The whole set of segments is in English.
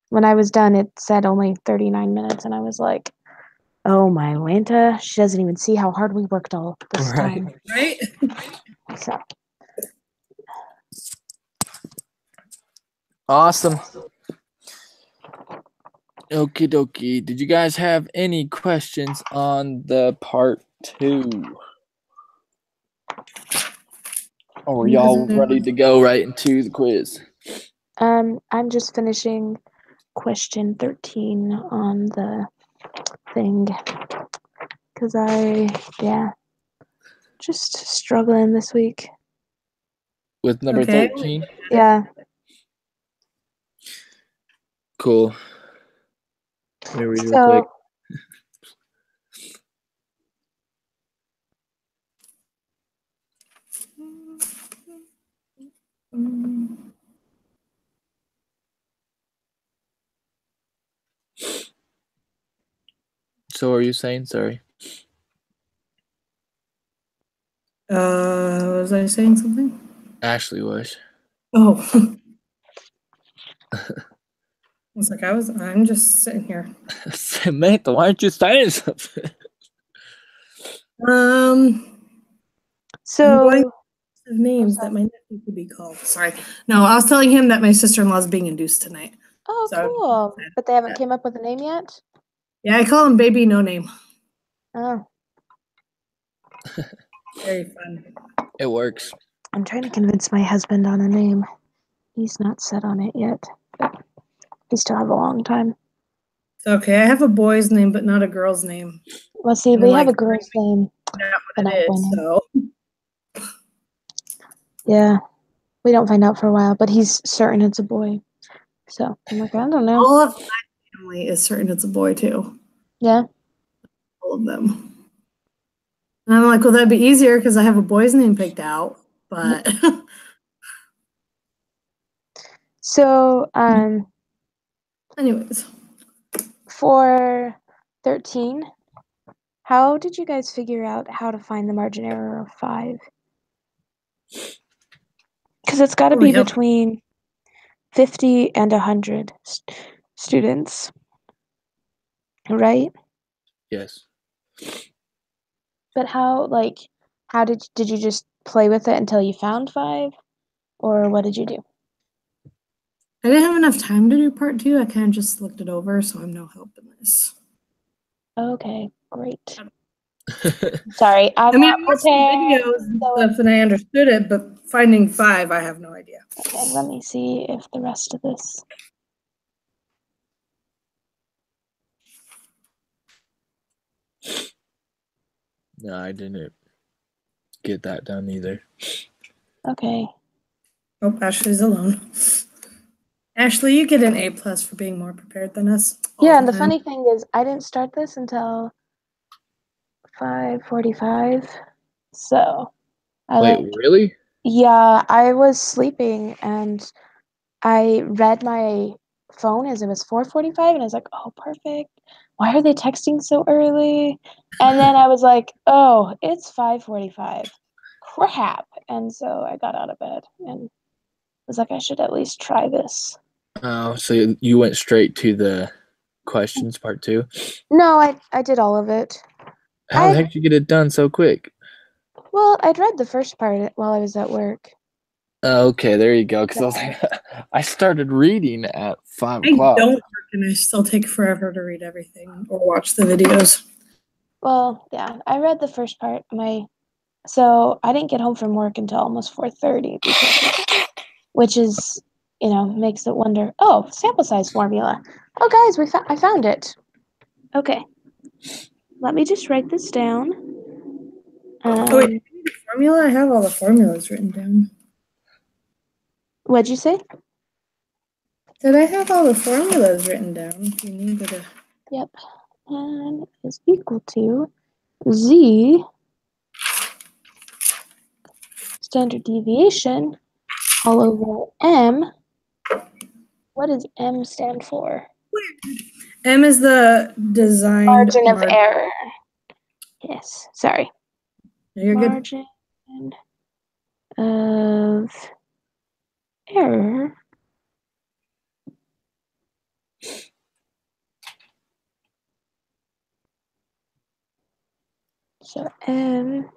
when I was done, it said only 39 minutes, and I was like, oh my Lanta, she doesn't even see how hard we worked all this time. Right? So Awesome. Okie dokie. Did you guys have any questions on the part 2? Or are y'all ready to go right into the quiz? I'm just finishing question 13 on the thing because just struggling this week. With number 13? Yeah. Cool. Let me read it real quick. So are you saying? Sorry. Was I saying something? Ashley was. Oh. I was like, I'm just sitting here. Samantha, why aren't you saying something? So names that my nephew could be called. Sorry. No, I was telling him that my sister-in-law is being induced tonight. Oh, so cool. But they haven't came up with a name yet? Yeah, I call him Baby No Name. Oh. Very fun. It works. I'm trying to convince my husband on a name. He's not set on it yet. But we still have a long time. It's okay. I have a boy's name, but not a girl's name. Well, see, we have a girl's name. But not a boy name. So. Yeah. We don't find out for a while, but he's certain it's a boy. So I'm like, I don't know. All of my family is certain it's a boy too. Yeah. All of them. And I'm like, well, that'd be easier because I have a boy's name picked out. But so anyways. For 13, how did you guys figure out how to find the margin error of 5? Because it's got to be between 50 and 100 students, right? Yes. But how did you just play with it until you found 5? Or what did you do? I didn't have enough time to do part 2. I kind of just looked it over, so I'm no help in this. Okay, great. Sorry, I watched the videos and stuff and I understood it, but finding 5, I have no idea. Okay, let me see if the rest of this. No, I didn't get that done either. Okay. Oh, Ashley's alone. Ashley, you get an A+ for being more prepared than us. Yeah, and the funny thing is, I didn't start this until 5:45. So Wait, really? Yeah, I was sleeping and I read my phone as it was 4:45 and I was like, oh, perfect. Why are they texting so early? And then I was like, oh, it's 5:45. Crap. And so I got out of bed and was like, I should at least try this. Oh, so you went straight to the questions part 2? No, I did all of it. How the heck did you get it done so quick? Well, I'd read the first part while I was at work. Okay, there you go. Because I was like, I started reading at 5 o'clock. I don't work and I still take forever to read everything or watch the videos. Well, yeah, I read the first part. So I didn't get home from work until almost 4:30, which is, makes it wonder. Oh, sample size formula. Oh, guys, I found it. Okay, let me just write this down. Wait, formula? I have all the formulas written down. What'd you say? Did I have all the formulas written down? If you needed to. Yep. N is equal to Z standard deviation all over M. What does M stand for? M is the designed margin of error. Yes, sorry. No, you're margin of error So n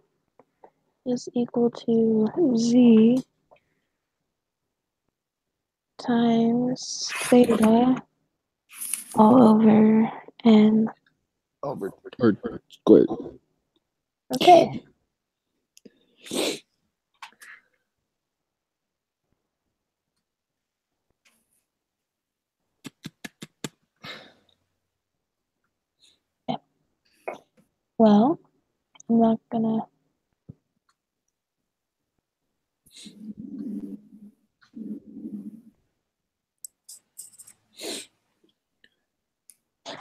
is equal to z times theta all over n. Over or squared. Okay. Well, I'm not gonna.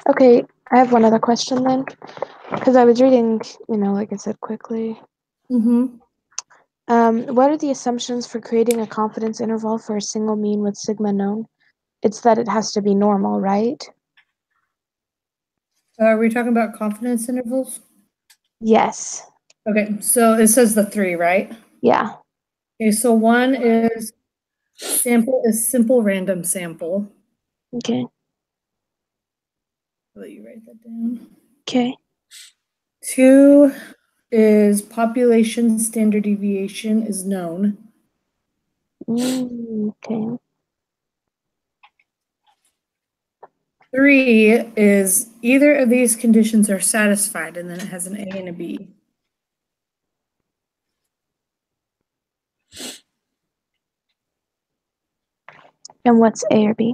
Okay, I have one other question then, because I was reading, like I said, quickly. Mm-hmm. What are the assumptions for creating a confidence interval for a single mean with sigma known? It's that it has to be normal, right? Are we talking about confidence intervals? Yes. Okay, so it says the 3, right? Yeah. Okay, so 1 is sample is simple random sample. Okay. I'll let you write that down. Okay. 2 is population standard deviation is known. Okay. 3 is either of these conditions are satisfied, and then it has an A and a B. And what's A or B?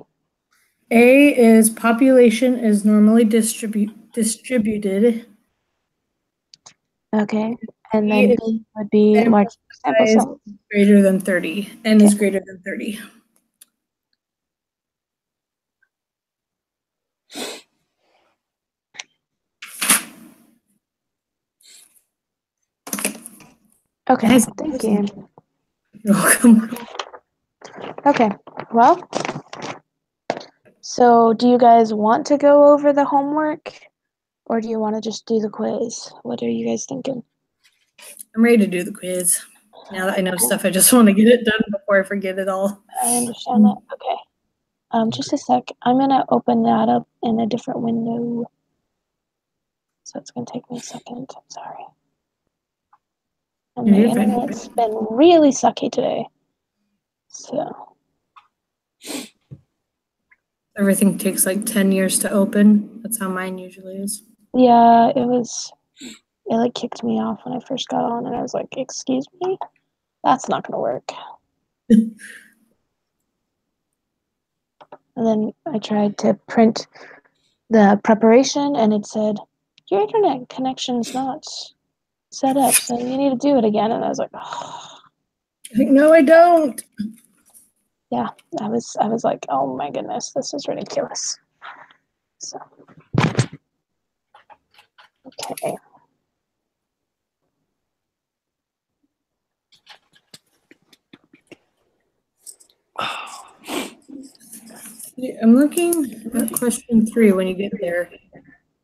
A is population is normally distributed. Okay. And B then is B would be sample large sample size size. greater than 30. N is greater than 30. Okay. Nice. Thank you. You're welcome. Okay. Well, so do you guys want to go over the homework, or do you want to just do the quiz? What are you guys thinking? I'm ready to do the quiz. Now that I know stuff, I just want to get it done before I forget it all. I understand that. Okay. Just a sec. I'm gonna open that up in a different window. So it's gonna take me a second. I'm sorry. And my You're fine. internet's been really sucky today. So Everything takes like 10 years to open. That's how mine usually is. yeah, it like kicked me off when I first got on, and I was like, "Excuse me, that's not gonna work." And then I tried to print the preparation, and it said, "Your internet connection's not set up, so you need to do it again." And I was like, "Oh." No, I don't. Yeah, I was like, "Oh my goodness, this is ridiculous." So, okay. I'm looking at question 3 when you get there.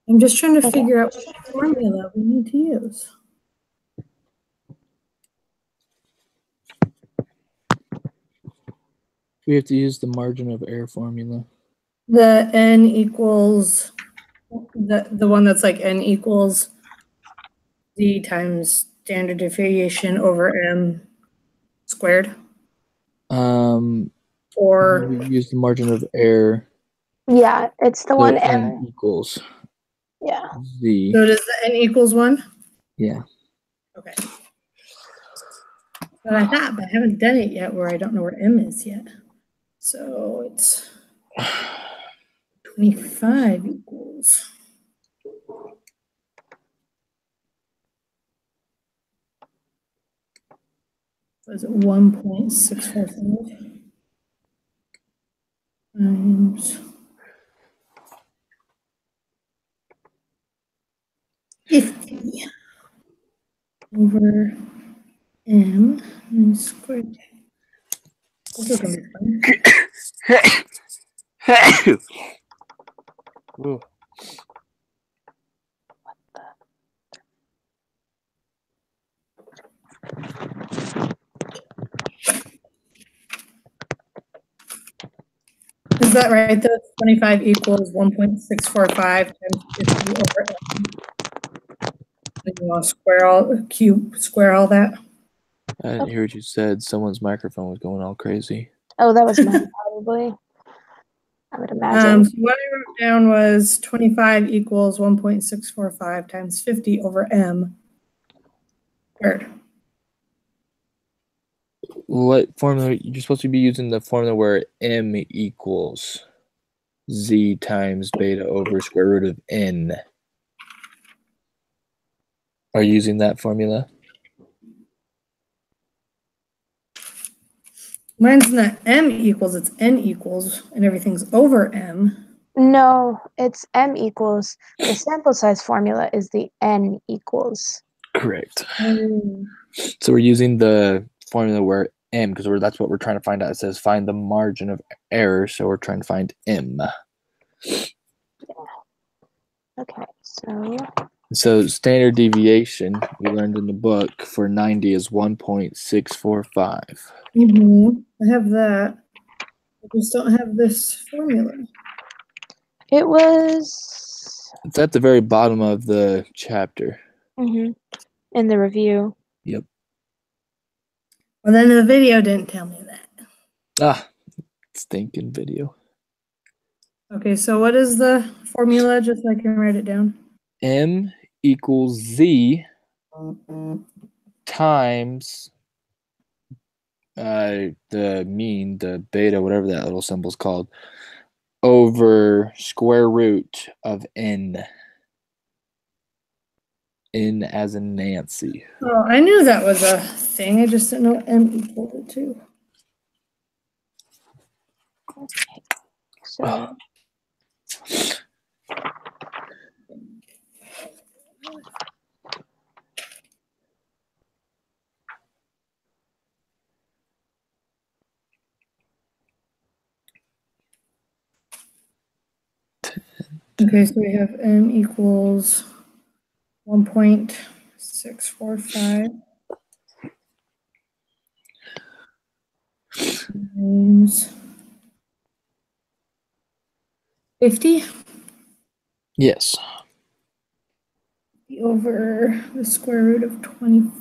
I'm just trying to figure out what formula we need to use. We have to use the margin of error formula. The N equals the one that's like N equals Z times standard deviation over M squared. Or we use the margin of error. Yeah, it's the So one N equals Yeah. Z. so does the N equals 1? Yeah. Okay. But I thought, but I haven't done it yet where I don't know where M is yet. So it's 25 equals. Was it 1.645 times 50 over M squared? This is gonna be fun. Ooh. Is that right? Though 25 equals 1.645 times 50 over M. You want to square all that? I didn't hear what you said. Someone's microphone was going all crazy. Oh, that was mine, probably. I would imagine. So what I wrote down was 25 equals 1.645 times 50 over m squared. What formula? You're supposed to be using the formula where m equals z times beta over square root of n. Are you using that formula? Mine's not m equals, it's n equals, and everything's over m. No, it's m equals. The sample size formula is the n equals. Correct. So we're using the formula where m, because that's what we're trying to find out. It says find the margin of error, so we're trying to find m. Okay, so So standard deviation we learned in the book for 90 is 1.645. I have that. I just don't have this formula. it was It's at the very bottom of the chapter. in the review. Yep. Well, then the video didn't tell me that. Ah, stinking video. Okay, so what is the formula, just so I can write it down? M equals Z times the mean, the beta, whatever that little symbol's called, over square root of n. N as in Nancy. Oh, I knew that was a thing. I just didn't know what m equaled it to. Okay, so Okay, so we have m equals 1.645 times 50 Yes. over the square root of 25.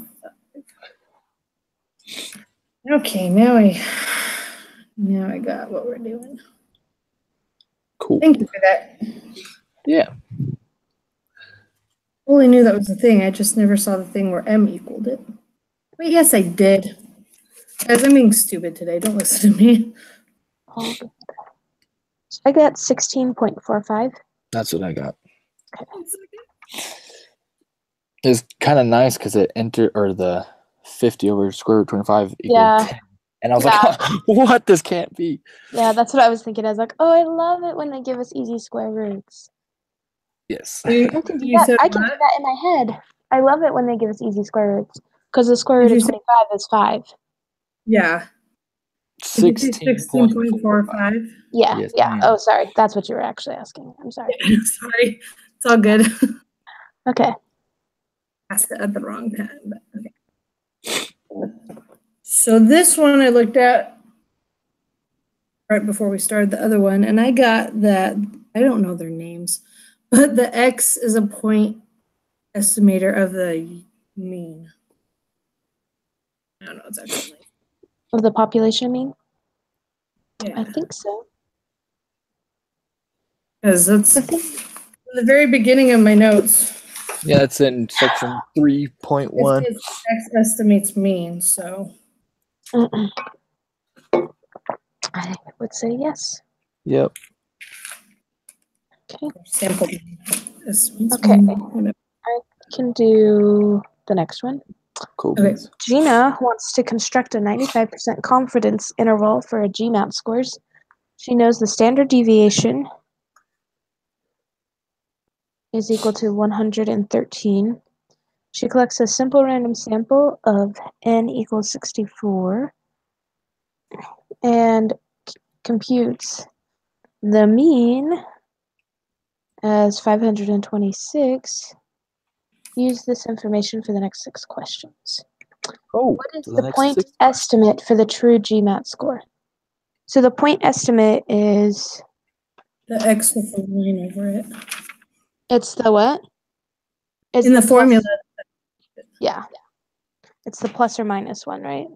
Okay, now I got what we're doing. Cool. Thank you for that. Yeah. Only knew that was a thing. I just never saw the thing where m equaled it. Wait, yes, I did. Guys, I'm being stupid today. Don't listen to me. I got 16.45. That's what I got. It's kind of nice because it the 50 over square root 25 equals 10. And I was like, oh, what? This can't be. Yeah, that's what I was thinking. I was like, oh, I love it when they give us easy square roots. Yes. I can do that in my head. I love it when they give us easy square roots because the square root of 25 is 5. Yeah. 16.45. Yeah, Yes, yeah. ma'am. Oh, sorry. That's what you were actually asking. I'm sorry. Sorry. It's all good. Okay. Asked it at the wrong time, but okay. So this one I looked at right before we started the other one, and I got that, I don't know their names, but the X is a point estimator of the mean. I don't know exactly. Of the population mean? Yeah. I think so. Because it's the very beginning of my notes. Yeah, it's in section 3.1. It says X estimates mean, so. I would say yes. Yep. Okay. Sample estimates Okay. mean. I can do the next one. Cool. Okay. Gina wants to construct a 95% confidence interval for her GMAT scores. She knows the standard deviation is equal to 113. She collects a simple random sample of n equals 64 and computes the mean as 526. Use this information for the next 6 questions. Oh, what is the point estimate for the true GMAT score? So the point estimate is the X with the line over it. It's the what? In the formula, Yeah. It's the plus or minus one, right?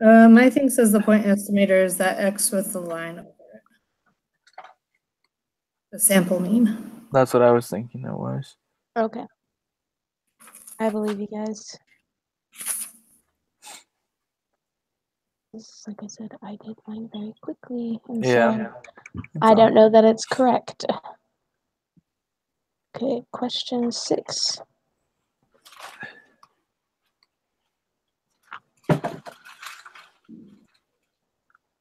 My thing says the point estimator is that X with the line over it. The sample mean. That's what I was thinking it was. Okay. I believe you guys. Like I said, I did mine very quickly, and Yeah. so I don't know that it's correct. Okay, question 6.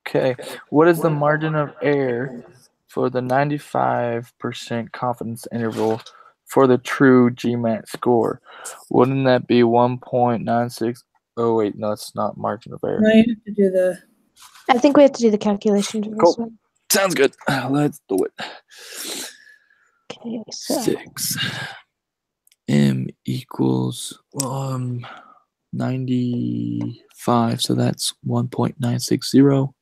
Okay. What is the margin of error for the 95% confidence interval for the true GMAT score? Wouldn't that be 1.96? Oh, wait. No, it's not margin of error. No, you have to do the. I think we have to do the calculation for this Cool. one. Sounds good. Let's do it. Okay, so 6. M equals 95, so that's 1.960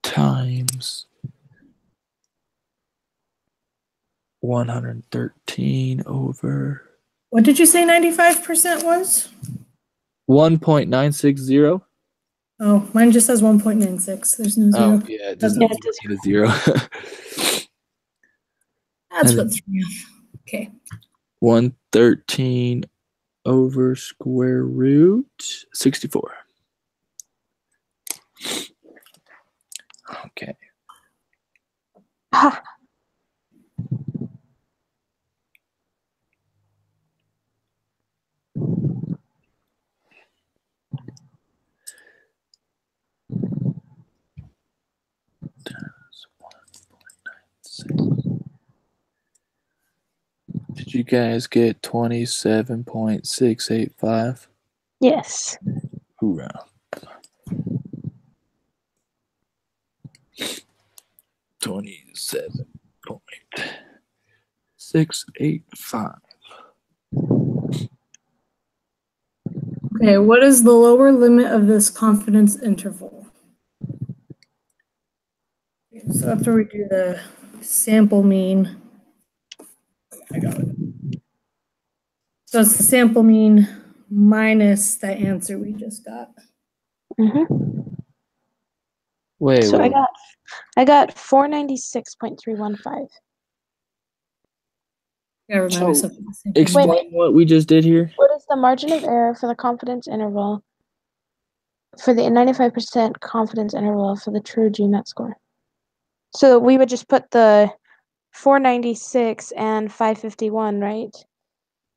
times 113 over What did you say 95% was? 1.960. Oh, mine just says 1.96. There's no zero. Oh, yeah, it That's doesn't what- need a zero. That's And what threw me off. Okay. 113 over square root 64. Okay. ha, Did you guys get 27.685? yes. Hoorah. 27.685. Okay, what is the lower limit of this confidence interval? So after we do the sample mean, I got it. So it's the sample mean minus the answer we just got. Wait, So wait. I got 496.315. I remind So, myself of the same Explain Wait. what we just did here. What is the margin of error for the confidence interval for the 95% confidence interval for the true GMAT score? So we would just put the 496 and 551, right?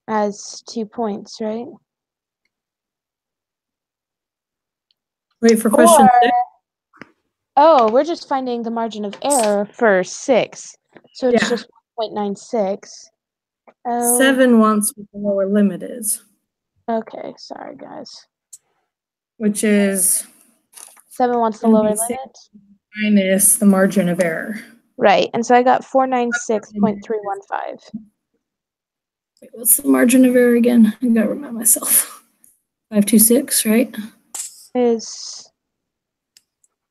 As 2 points, right? Wait for question Or- 6. Oh, we're just finding the margin of error for 6. So it's Yeah. just 1.96. Oh, 7 wants what the lower limit is, okay. Sorry, guys. which is 7 wants the lower 96. limit. minus the margin of error. Right. And so I got 496.315. Wait, what's the margin of error again? I gotta remind myself. 526, right?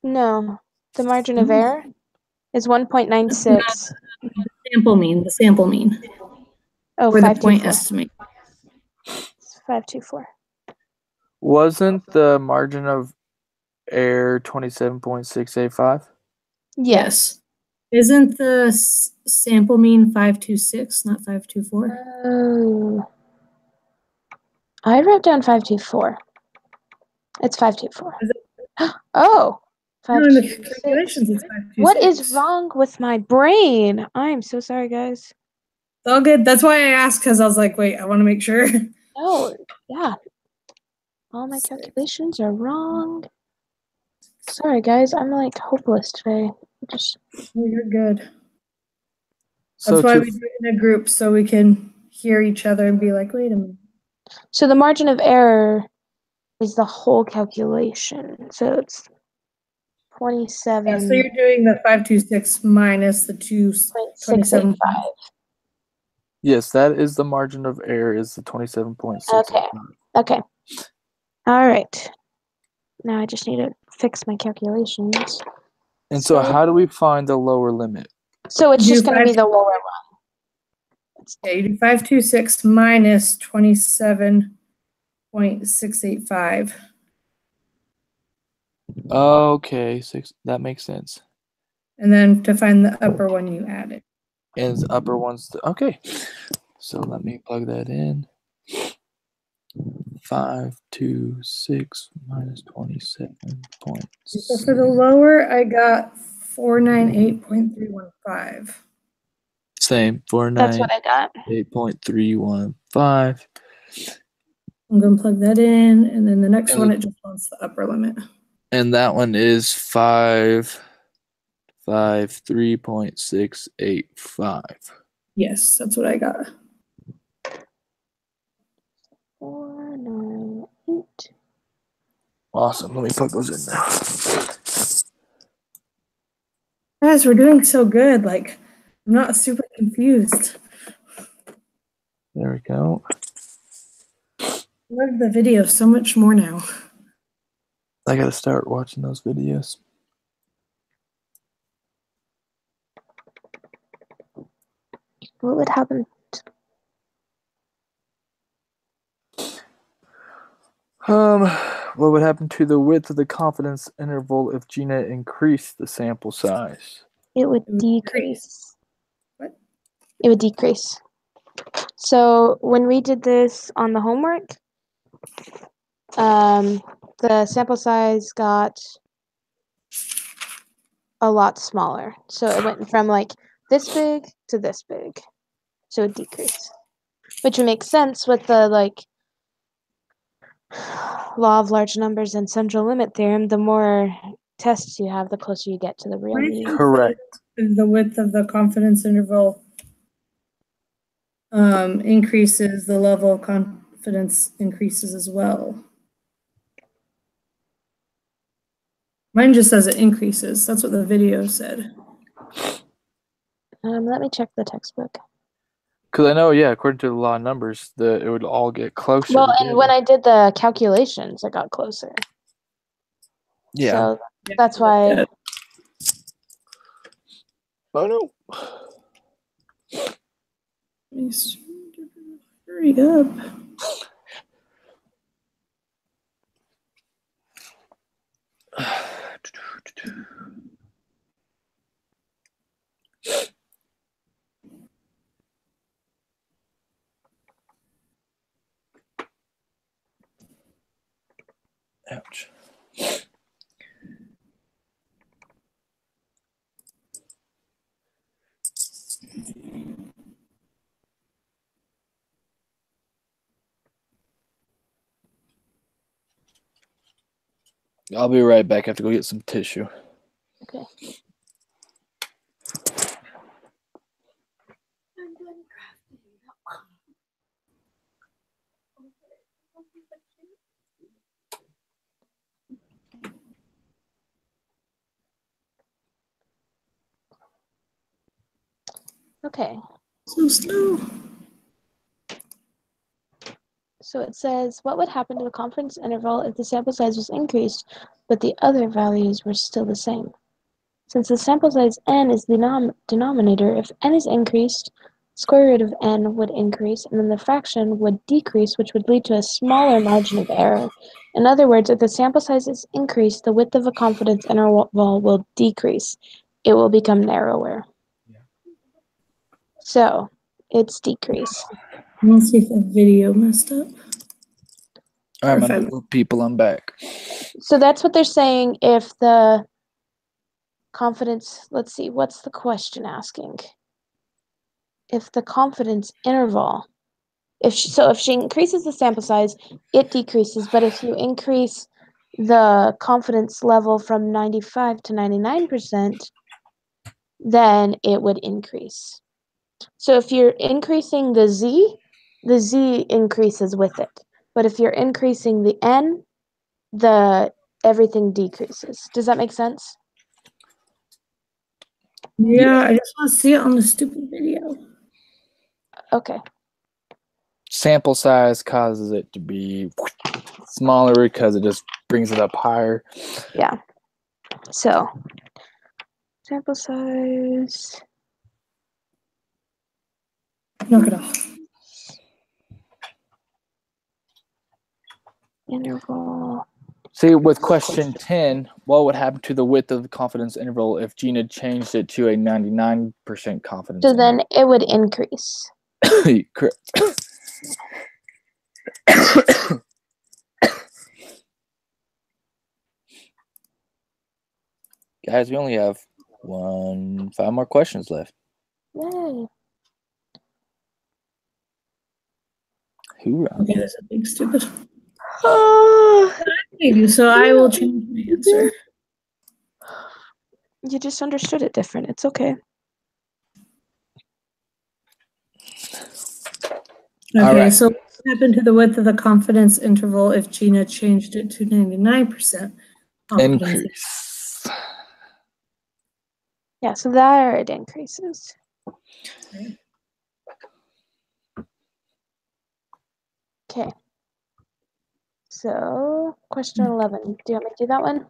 No, the margin of error is 1.96. The sample mean, Oh, or the point 524. estimate. 524. Wasn't the margin of error 27.685? Yes. Isn't the sample mean 526, not 524? Oh. I wrote down 524. It's 524. Is Oh. No, in the 526. calculations, it's 526. What is wrong with my brain? I'm so sorry, guys. It's all good. That's why I asked, because I was like, wait, I want to make sure. No, yeah. All my calculations are wrong. Sorry, guys. I'm like hopeless today. Just Oh, you're good. So That's why to, we do it in a group, so we can hear each other and be like, wait a minute. so the margin of error is the whole calculation. So it's 27. Yeah, so you're doing the 526 minus the 27. yes, that is the margin of error is the 27.685. Okay. All right. Now I just need to fix my calculations. And so how do we find the lower limit? So it's You just do going to be five- the lower one. Yeah, you do 526 minus 27.685. Okay, 6. That makes sense. And then to find the upper one, you add it. And the upper one's okay. So let me plug that in. 526 minus 27.6. So for the lower, I got 498.315. Same. That's what I got. 498.315. I'm going to plug that in. And then the next one, it just wants the upper limit. And that one is 553.685. Yes, that's what I got. 498. Awesome. Let me plug those in now. Guys, we're doing so good. Like, I'm not super confused. There we go. Love the video so much more now. I gotta start watching those videos. What would happen? What would happen to the width of the confidence interval if Gina increased the sample size? It would would decrease. What? It would decrease. So when we did this on the homework, the sample size got a lot smaller. So it went from like this big to this big. So it decreased. Which would make sense with the like law of large numbers and central limit theorem. The more tests you have, the closer you get to the real mean. Correct. The width of the confidence interval increases, the level of confidence increases as well. Mine just says it increases. That's what the video said. Let me check the textbook. Because I know, yeah, according to the law of numbers, it would all get closer. Well, together. and when I did the calculations, it got closer. Yeah. So that's why. Oh no. Hurry up. Ouch. I'll be right back. I have to go get some tissue. Okay. Okay. So slow. So it says, what would happen to the confidence interval if the sample size was increased, but the other values were still the same? Since the sample size n is the denominator, if n is increased, square root of n would increase, and then the fraction would decrease, which would lead to a smaller margin of error. In other words, if the sample size is increased, the width of a confidence interval will decrease. It will become narrower. Yeah. So, it's decrease. Let's see if the video messed up. All right, my little people, I'm back. So that's what they're saying if the confidence, let's see, what's the question asking? If the confidence interval, if she increases the sample size, it decreases, but if you increase the confidence level from 95 to 99%, then it would increase. So if you're increasing the z increases with it. But if you're increasing the n, everything decreases. Does that make sense? Yeah, I just want to see it on the stupid video. Okay. Sample size causes it to be smaller because it just brings it up higher. Yeah. So, sample size Knock it off. Interval. See, with question 10, what would happen to the width of the confidence interval if Gina changed it to a 99% confidence So then it would increase. interval? Correct. Guys, we only have 5 more questions left. Yay. Hoorah. Okay, this is being stupid. So I will change my answer. You just understood it different. It's okay. Okay, Alright. so what happened to the width of the confidence interval if Gina changed it to 99% confidence? Increase. Yeah, so there it increases. Okay. So, question 11. Do you want me to do that one?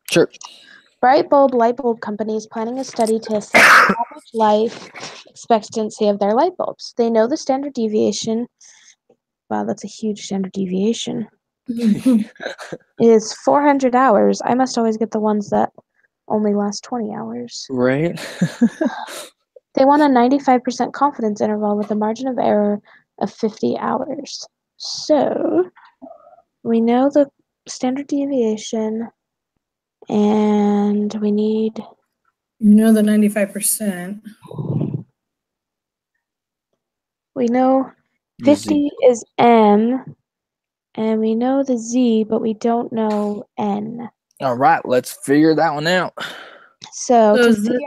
Sure. Bright bulb light bulb company is planning a study to assess the average life expectancy of their light bulbs. They know the standard deviation. Wow, that's a huge standard deviation. Is 400 hours. I must always get the ones that only last 20 hours. Right? They want a 95% confidence interval with a margin of error of 50 hours. So, we know the standard deviation, and we need... You know the 95%. We know The Z. 50 is M, and we know the Z, but we don't know N. All right, let's figure that one out. So, So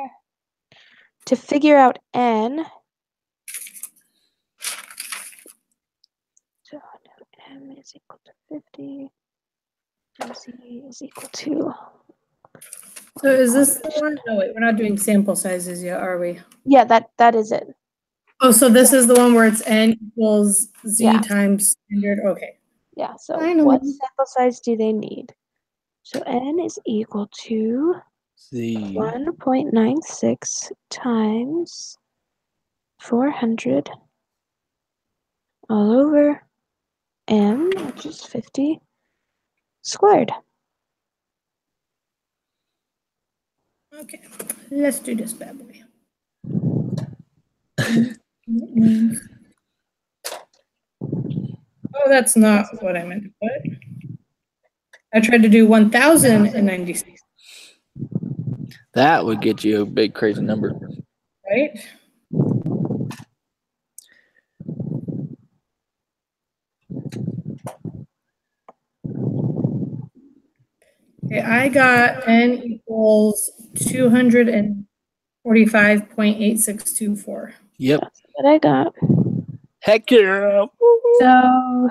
to figure out N, so M is equal to 50, and Z is equal to... So is this the one? No, wait, we're not doing sample sizes yet, are we? Yeah, that is it. Oh, so this is the one where it's n equals z Yeah. times standard. Okay. Yeah, so Finally. what sample size do they need? So N is equal to Z. 1.96 times 400 all over M, which is 50, squared. Okay. Let's do this bad boy. Oh, that's not what I meant to put. I tried to do 1,096, That would get you a big crazy number. right? Okay, I got n equals 245.8624. Yep. That's what I got. Heck yeah. So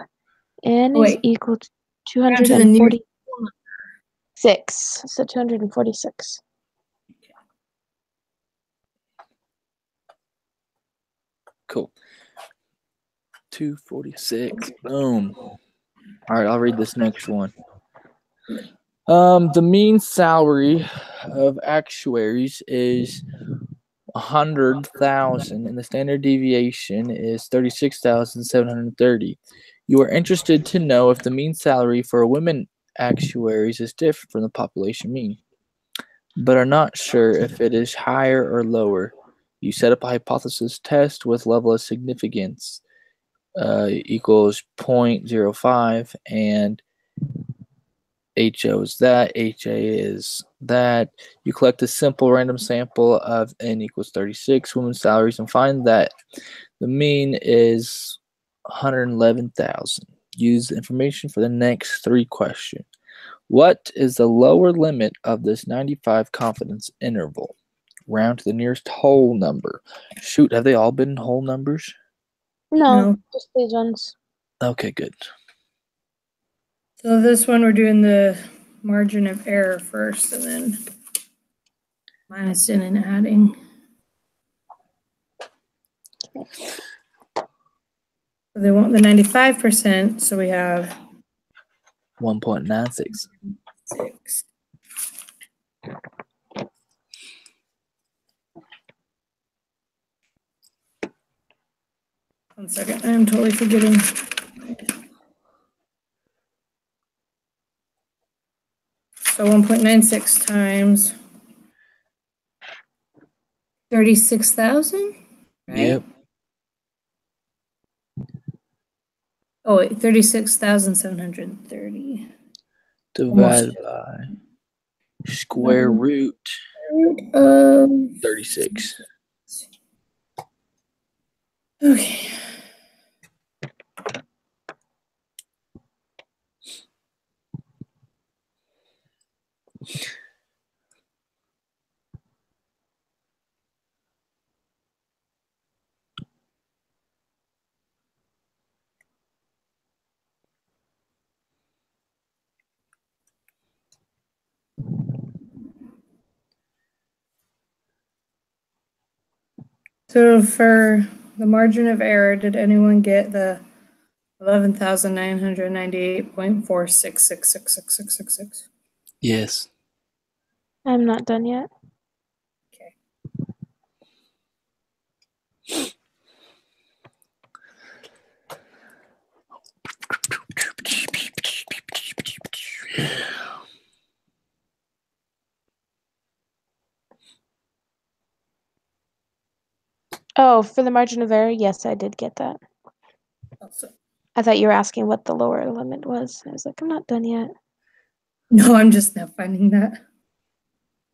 N is Wait. equal to Down to the nearest 246. So 246. Cool. 246. Boom. All right, I'll read this next one. The mean salary of actuaries is 100,000 and the standard deviation is 36,730. You are interested to know if the mean salary for women actuaries is different from the population mean, but are not sure if it is higher or lower. You set up a hypothesis test with level of significance equals 0.05 and HO is that, HA is that. You collect a simple random sample of N equals 36 women's salaries and find that the mean is 111,000. Use the information for the next 3 questions. What is the lower limit of this 95 confidence interval? Round to the nearest whole number. Shoot, have they all been whole numbers? No, No. just these ones. Okay, good. So this one, we're doing the margin of error first and then minusing and adding. So they want the 95%, so we have 1.96. 6. 1 second. I'm totally forgetting. So 1.96 times 36,000? Right? Yep. Oh, wait, 36,730. Divided by square root Of 36. Okay. So for the margin of error, did anyone get the 11,998.46666666? Yes. I'm not done yet. Okay. Oh, for the margin of error, yes, I did get that. Also, I thought you were asking what the lower limit was. I was like, I'm not done yet. no, I'm just now finding that.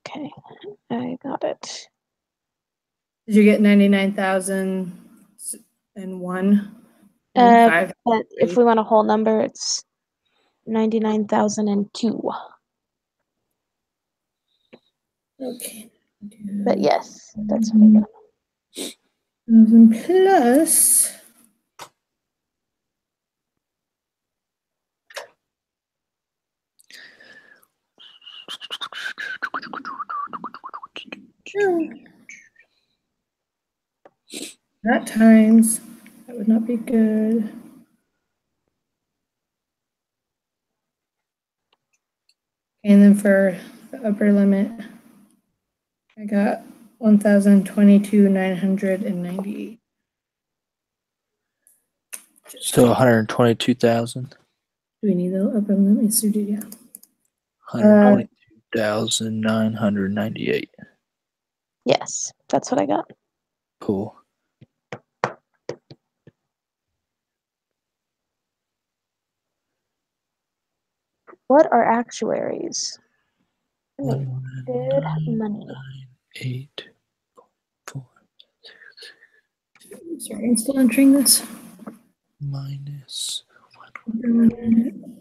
Okay, I got it. Did you get 99,001? But if we want a whole number, it's 99,002. Okay. But yes, that's what I got. 1,000 plus. Not times. That would not be good. And then for the upper limit, I got 1,022,998. So 122,000. Do we need the upper limit? Yes, we do, yeah. 122,998. Yes, that's what I got. Cool. What are actuaries? Unlimited 1,998. money. 8.4 Sorry, I'm still entering this. minus 1.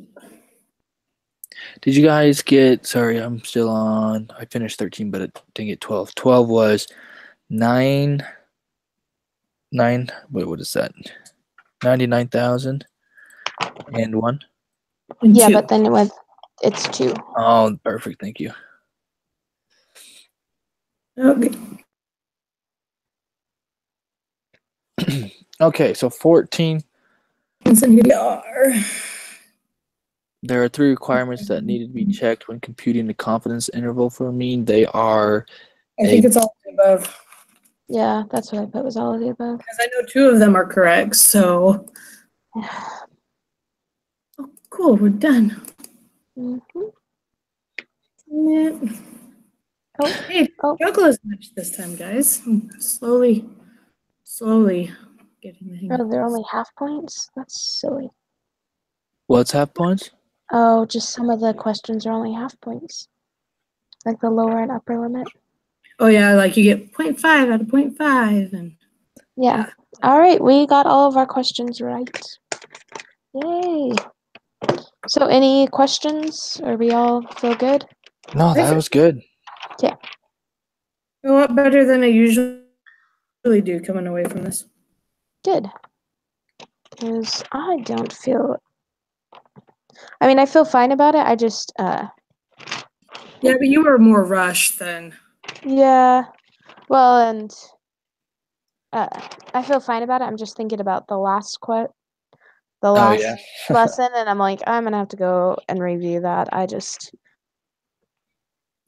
Did you guys get, sorry, I'm still on, I finished 13, but it didn't get 12. 12 was 9, wait, what is that? 99,000 and 1? And Yeah, two. but then it's 2. Oh, perfect. Thank you. Okay. Okay, so 14. There are 3 requirements that need to be checked when computing the confidence interval for a mean. They are, I think it's all of the above. Yeah, that's what I put was all of the above. Because I know 2 of them are correct, so. Oh, cool, we're done. Mm-hmm. Yeah. Oh, Hey, struggle as much this time, guys. I'm slowly getting the hang of they're this. only half points? That's silly. what's half points? Oh, just some of the questions are only half points. Like the lower and upper limit. Oh yeah, like you get 0.5 out of 0.5 and Yeah. All right, we got all of our questions right. Yay. So any questions? Or we all feel good? No, that was good. a lot better than I usually do coming away from this. Good. Because I don't feel... I mean, I feel fine about it. I just... Yeah, but you were more rushed than. Yeah. Well, and... I feel fine about it. I'm just thinking about the last lesson, and I'm like, I'm gonna have to go and review that. It's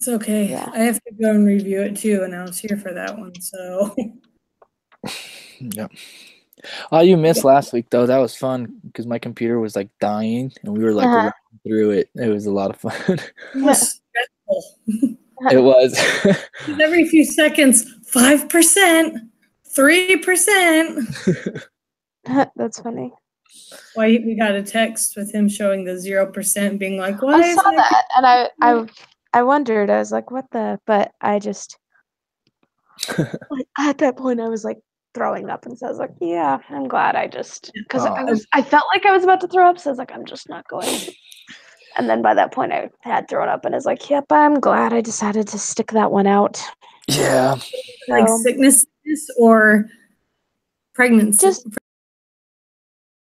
okay. Yeah. I have to go and review it too, and I was here for that one, so. Yep. Oh, you missed last week though. That was fun because my computer was like dying and we were like running through it. It was a lot of fun. It was stressful. It was. Because every few seconds, 5%, 3%. That's funny. Why we got a text with him showing the 0%, being like, "Why I is saw my that, and I wondered. I was like, "What the?" But I just like at that point, I was like throwing up, and so I was like, "Yeah, I'm glad I just because Oh. I felt like I was about to throw up, so I was like, I'm just not going." And then by that point, I had thrown up, and I was like, "Yep, I'm glad I decided to stick that one out." Yeah. like So sickness or pregnancy?" just